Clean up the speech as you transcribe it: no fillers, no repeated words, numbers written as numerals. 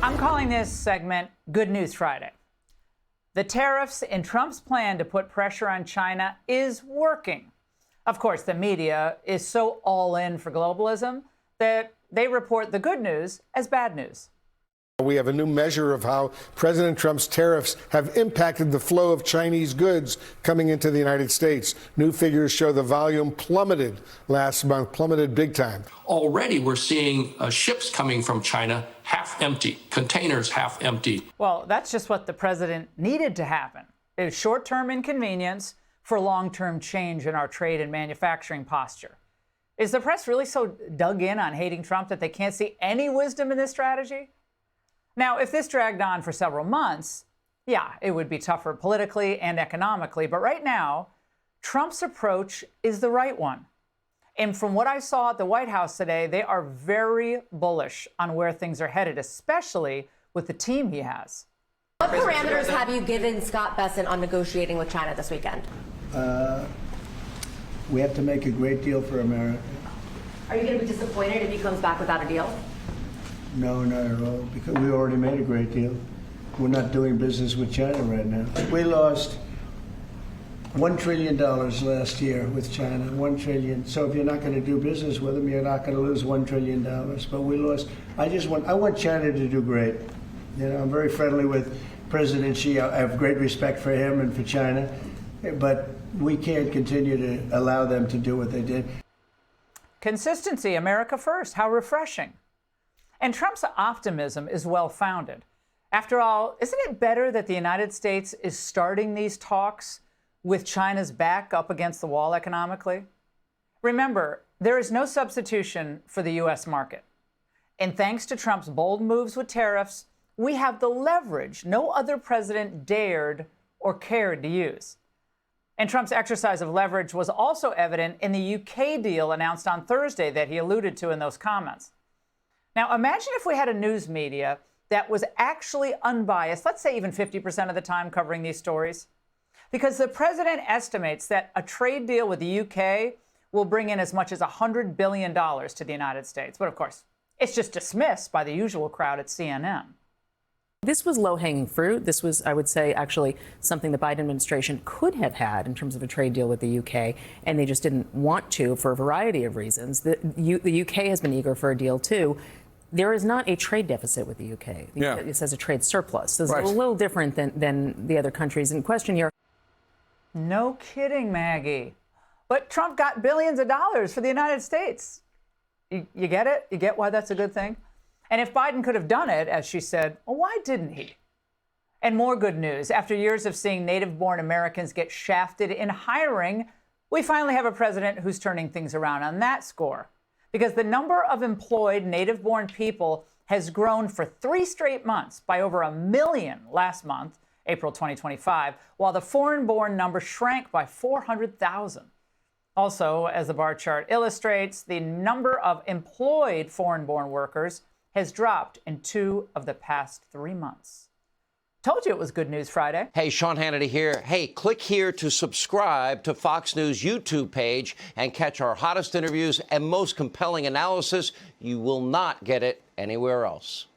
I'm calling this segment Good News Friday. The tariffs in Trump's plan to put pressure on China is working. Of course, the media is so all in for globalism that they report the good news as bad news. We have a new measure of how President Trump's tariffs have impacted the flow of Chinese goods coming into the United States. New figures show the volume plummeted last month, plummeted big time. Already we're seeing ships coming from China half empty, containers half empty. Well, that's just what the president needed to happen. It was short-term inconvenience for long-term change in our trade and manufacturing posture. Is the press really so dug in on hating Trump that they can't see any wisdom in this strategy? Now, if this dragged on for several months, yeah, it would be tougher politically and economically. But right now, Trump's approach is the right one. And from what I saw at the White House today, they are very bullish on where things are headed, especially with the team he has. What parameters have you given Scott Bessent on negotiating with China this weekend? We have to make a great deal for America. Are you going to be disappointed if he comes back without a deal? No, not at all, because we already made a great deal. We're not doing business with China right now. We lost $1 trillion last year with China, $1 trillion. So if you're not going to do business with them, you're not going to lose $1 trillion. But we lost. I want China to do great. You know, I'm very friendly with President Xi. I have great respect for him and for China. But we can't continue to allow them to do what they did. Consistency, America first. How refreshing. And Trump's optimism is well-founded. After all, isn't it better that the United States is starting these talks with China's back up against the wall economically? Remember, there is no substitution for the U.S. market. And thanks to Trump's bold moves with tariffs, we have the leverage no other president dared or cared to use. And Trump's exercise of leverage was also evident in the UK deal announced on Thursday that he alluded to in those comments. Now, imagine if we had a news media that was actually unbiased, let's say even 50% of the time covering these stories. Because the president estimates that a trade deal with the UK will bring in as much as $100 billion to the United States. But of course, it's just dismissed by the usual crowd at CNN. This was low-hanging fruit. This was, I would say, actually something the Biden administration could have had in terms of a trade deal with the UK, and they just didn't want to for a variety of reasons. The UK has been eager for a deal, too. There is not a trade deficit with the UK. It says a trade surplus. So it's a little different than the other countries in question here. No kidding, Maggie. But Trump got billions of dollars for the United States. You get it? You get why that's a good thing? And if Biden could have done it, as she said, well, why didn't he? And more good news. After years of seeing native-born Americans get shafted in hiring, we finally have a president who's turning things around on that score. Because the number of employed native-born people has grown for 3 straight months by over 1 million last month, April 2025, while the foreign-born number shrank by 400,000. Also, as the bar chart illustrates, the number of employed foreign-born workers has dropped in 2 of the past 3 months. Told you it was Good News Friday. Hey, Sean Hannity here. Hey, click here to subscribe to Fox News YouTube page and catch our hottest interviews and most compelling analysis. You will not get it anywhere else.